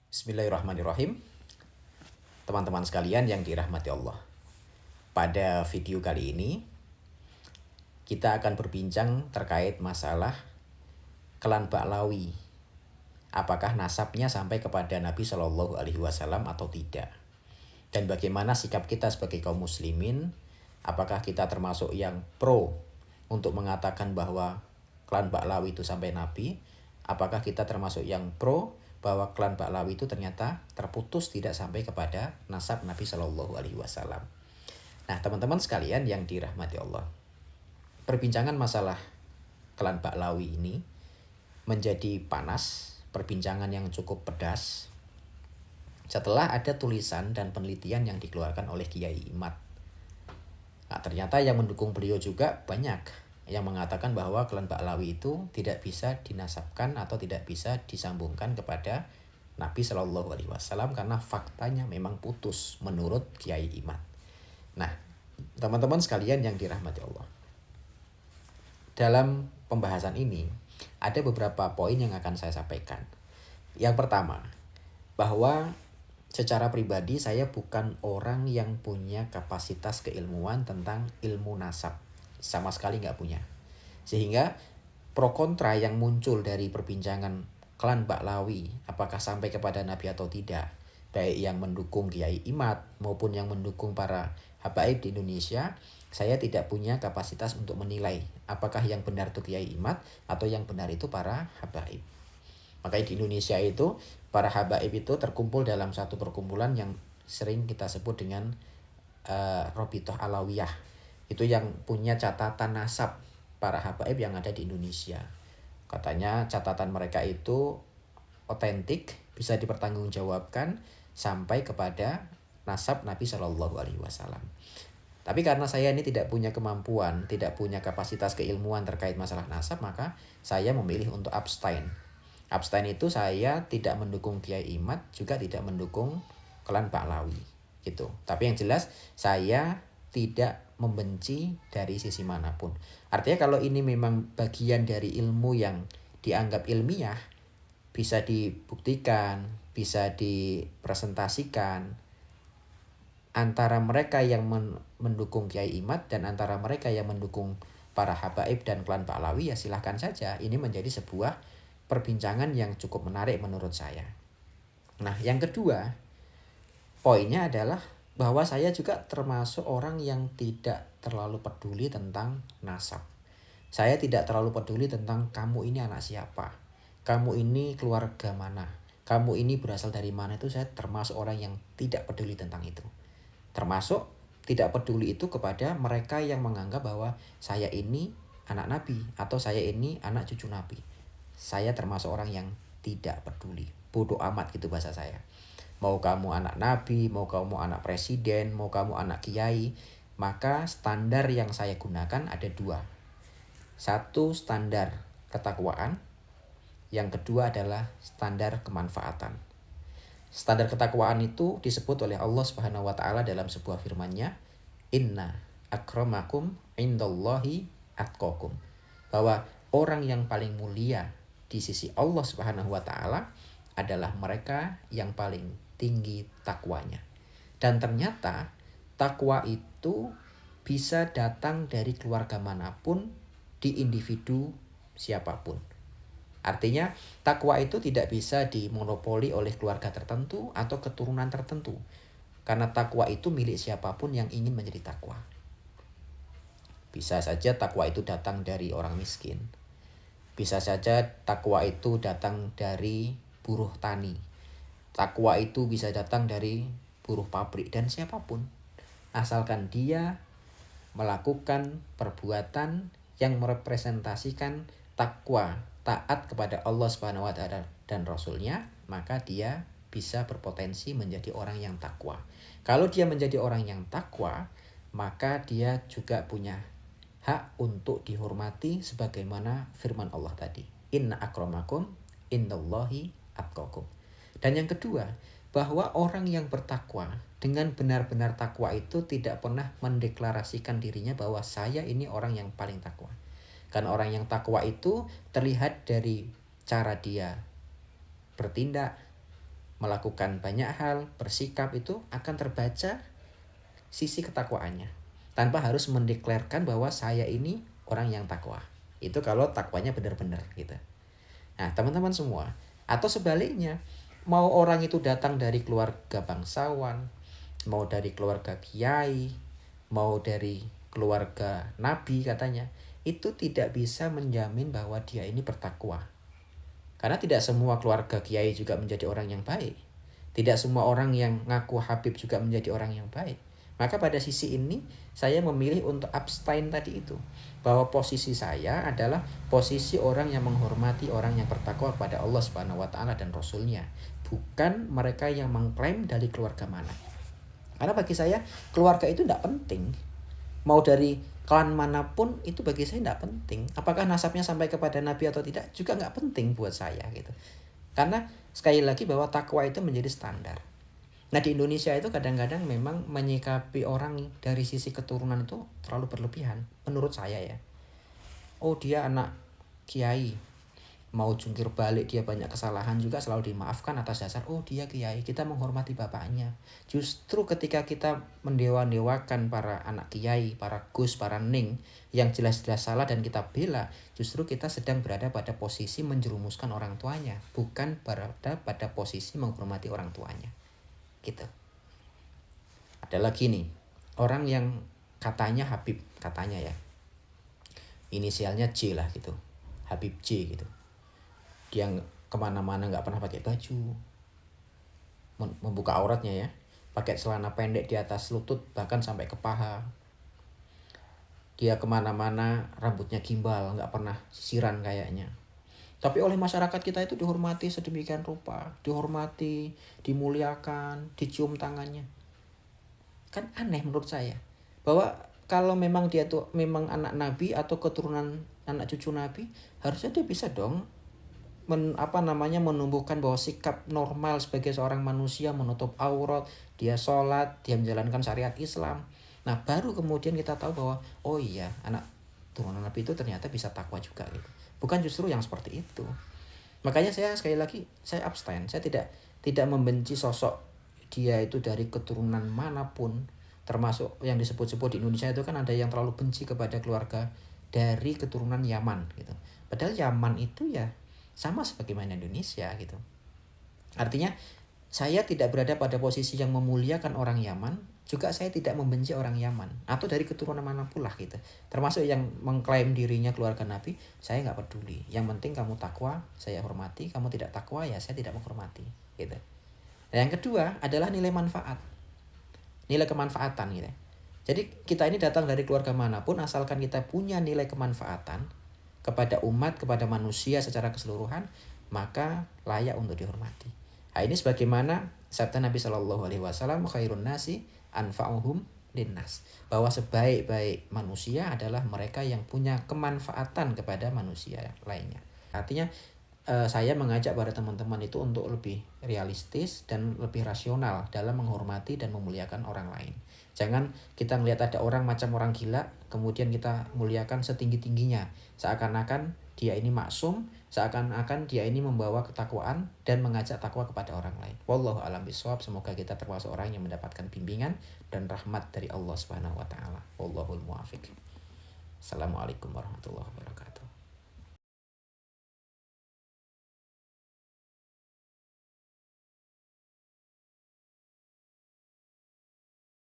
Bismillahirrahmanirrahim. Teman-teman sekalian yang dirahmati Allah. Pada video kali ini kita akan berbincang terkait masalah klan Ba'lawi. Apakah nasabnya sampai kepada Nabi Shallallahu Alaihi Wasallam atau tidak? Dan bagaimana sikap kita sebagai kaum muslimin? Apakah kita termasuk yang pro untuk mengatakan bahwa klan Ba'lawi itu sampai Nabi? Apakah kita termasuk yang pro bahwa klan Ba'lawi itu ternyata terputus tidak sampai kepada nasab Nabi Shallallahu Alaihi Wasallam? Nah, teman-teman sekalian yang dirahmati Allah, perbincangan masalah klan Ba'lawi ini menjadi panas, perbincangan yang cukup pedas, setelah ada tulisan dan penelitian yang dikeluarkan oleh Kiai Imad. Nah, ternyata yang mendukung beliau juga banyak yang mengatakan bahwa klan Ba'lawi itu tidak bisa dinasabkan atau tidak bisa disambungkan kepada Nabi Shallallahu Alaihi Wasallam karena faktanya memang putus menurut Kiai Imad. Nah, teman-teman sekalian yang dirahmati Allah, dalam pembahasan ini ada beberapa poin yang akan saya sampaikan. Yang pertama, bahwa secara pribadi saya bukan orang yang punya kapasitas keilmuan tentang ilmu nasab. Sama sekali nggak punya. Sehingga pro kontra yang muncul dari perbincangan klan Ba'lawi, apakah sampai kepada Nabi atau tidak, baik yang mendukung Kiai Imad maupun yang mendukung para habaib di Indonesia, saya tidak punya kapasitas untuk menilai apakah yang benar itu Kiai Imad atau yang benar itu para habaib. Makanya di Indonesia itu para habaib itu terkumpul dalam satu perkumpulan yang sering kita sebut dengan Robitoh Alawiyah. Itu yang punya catatan nasab para habaib yang ada di Indonesia. Katanya catatan mereka itu otentik, bisa dipertanggungjawabkan sampai kepada nasab Nabi Shallallahu Alaihi Wasallam. Tapi karena saya ini tidak punya kemampuan, tidak punya kapasitas keilmuan terkait masalah nasab, maka saya memilih untuk abstain. Abstain itu saya tidak mendukung Kiai Imad, juga tidak mendukung klan Ba'lawi gitu. Tapi yang jelas saya tidak membenci dari sisi manapun. Artinya kalau ini memang bagian dari ilmu yang dianggap ilmiah, bisa dibuktikan, bisa dipresentasikan antara mereka yang mendukung Kiai Imad dan antara mereka yang mendukung para habaib dan klan Ba'lawi, ya silahkan saja. Ini menjadi sebuah perbincangan yang cukup menarik menurut saya. Nah, yang kedua, poinnya adalah bahwa saya juga termasuk orang yang tidak terlalu peduli tentang nasab. Saya tidak terlalu peduli tentang kamu ini anak siapa, kamu ini keluarga mana, kamu ini berasal dari mana. Itu saya termasuk orang yang tidak peduli tentang itu. Termasuk tidak peduli itu kepada mereka yang menganggap bahwa saya ini anak Nabi atau saya ini anak cucu Nabi. Saya termasuk orang yang tidak peduli, bodoh amat gitu bahasa saya. Mau kamu anak Nabi, mau kamu anak presiden, mau kamu anak kiai, maka standar yang saya gunakan ada dua. Satu, standar ketakwaan. Yang kedua adalah standar kemanfaatan. Standar ketakwaan itu disebut oleh Allah Subhanahu wa taala dalam sebuah firman-Nya, "Inna akramakum indallahi atqakum." Bahwa orang yang paling mulia di sisi Allah Subhanahu wa taala adalah mereka yang paling tinggi takwanya. Dan ternyata takwa itu bisa datang dari keluarga manapun, di individu siapapun. Artinya takwa itu tidak bisa dimonopoli oleh keluarga tertentu atau keturunan tertentu. Karena takwa itu milik siapapun yang ingin menjadi takwa. Bisa saja takwa itu datang dari orang miskin. Bisa saja takwa itu datang dari buruh tani. Takwa itu bisa datang dari buruh pabrik dan siapapun. Asalkan dia melakukan perbuatan yang merepresentasikan takwa, taat kepada Allah Subhanahu wa taala dan Rasul-Nya, maka dia bisa berpotensi menjadi orang yang takwa. Kalau dia menjadi orang yang takwa, maka dia juga punya hak untuk dihormati sebagaimana firman Allah tadi. Inna akramakum indallahi atqakum. Dan yang kedua, bahwa orang yang bertakwa dengan benar-benar takwa itu tidak pernah mendeklarasikan dirinya bahwa saya ini orang yang paling takwa. Karena orang yang takwa itu terlihat dari cara dia bertindak, melakukan banyak hal, bersikap itu akan terbaca sisi ketakwaannya. Tanpa harus mendeklarkan bahwa saya ini orang yang takwa. Itu kalau takwanya benar-benar gitu. Nah, teman-teman semua, atau sebaliknya, mau orang itu datang dari keluarga bangsawan, mau dari keluarga kiai, mau dari keluarga nabi katanya, itu tidak bisa menjamin bahwa dia ini bertakwa. Karena tidak semua keluarga kiai juga menjadi orang yang baik. Tidak semua orang yang ngaku Habib juga menjadi orang yang baik. Maka pada sisi ini saya memilih untuk abstain tadi itu. Bahwa posisi saya adalah posisi orang yang menghormati orang yang bertakwa kepada Allah Subhanahu wa taala dan Rasulnya. Bukan mereka yang mengklaim dari keluarga mana. Karena bagi saya keluarga itu tidak penting. Mau dari klan manapun itu bagi saya tidak penting. Apakah nasabnya sampai kepada Nabi atau tidak juga nggak penting buat saya gitu. Karena sekali lagi bahwa takwa itu menjadi standar. Nah di Indonesia itu kadang-kadang memang menyikapi orang dari sisi keturunan itu terlalu berlebihan. Menurut saya ya. Oh dia anak kiai, mau jungkir balik dia banyak kesalahan juga selalu dimaafkan atas dasar oh dia kiai, kita menghormati bapaknya. Justru ketika kita mendewa-dewakan para anak kiai, para gus, para ning yang jelas-jelas salah dan kita bela, justru kita sedang berada pada posisi menjerumuskan orang tuanya, bukan berada pada posisi menghormati orang tuanya gitu. Ada lagi nih orang yang katanya Habib, katanya ya inisialnya J lah gitu, Habib J gitu. Dia kemana-mana nggak pernah pakai baju, membuka auratnya ya, pakai celana pendek di atas lutut bahkan sampai ke paha. Dia kemana-mana rambutnya gimbal, nggak pernah sisiran kayaknya. Tapi oleh masyarakat kita itu dihormati sedemikian rupa, dihormati, dimuliakan, dicium tangannya. Kan aneh menurut saya bahwa kalau memang dia tuh memang anak nabi atau keturunan anak cucu nabi, harusnya dia bisa dong menumbuhkan bahwa sikap normal sebagai seorang manusia, menutup aurat, dia sholat, dia menjalankan syariat Islam. Nah baru kemudian kita tahu bahwa oh iya anak turunan nabi itu ternyata bisa takwa juga gitu. Bukan justru yang seperti itu. Makanya saya sekali lagi saya abstain, saya tidak membenci sosok dia itu dari keturunan manapun, termasuk yang disebut-sebut di Indonesia itu kan ada yang terlalu benci kepada keluarga dari keturunan Yaman gitu. Padahal Yaman itu ya sama sebagaimana Indonesia gitu. Artinya saya tidak berada pada posisi yang memuliakan orang Yaman, juga saya tidak membenci orang Yaman atau dari keturunan manapun lah gitu. Termasuk yang mengklaim dirinya keluarga Nabi, saya nggak peduli. Yang penting kamu takwa, saya hormati. Kamu tidak takwa ya saya tidak menghormati gitu. Nah, yang kedua adalah nilai manfaat, nilai kemanfaatan gitu. Jadi kita ini datang dari keluarga manapun, asalkan kita punya nilai kemanfaatan kepada umat, kepada manusia secara keseluruhan, maka layak untuk dihormati. Nah, ini sebagaimana sabda Nabi Shallallahu Alaihi Wasallam, khairun nasi anfa'uhum linnas, bahwa sebaik-baik manusia adalah mereka yang punya kemanfaatan kepada manusia lainnya. Artinya saya mengajak para teman-teman itu untuk lebih realistis dan lebih rasional dalam menghormati dan memuliakan orang lain. Jangan kita melihat ada orang macam orang gila, kemudian kita muliakan setinggi-tingginya. Seakan-akan dia ini maksum, seakan-akan dia ini membawa ketakwaan dan mengajak takwa kepada orang lain. Wallahu a'lam bishawab. Semoga kita termasuk orang yang mendapatkan bimbingan dan rahmat dari Allah Subhanahu wa taala. Wallahul muwaffiq. Assalamualaikum warahmatullahi wabarakatuh.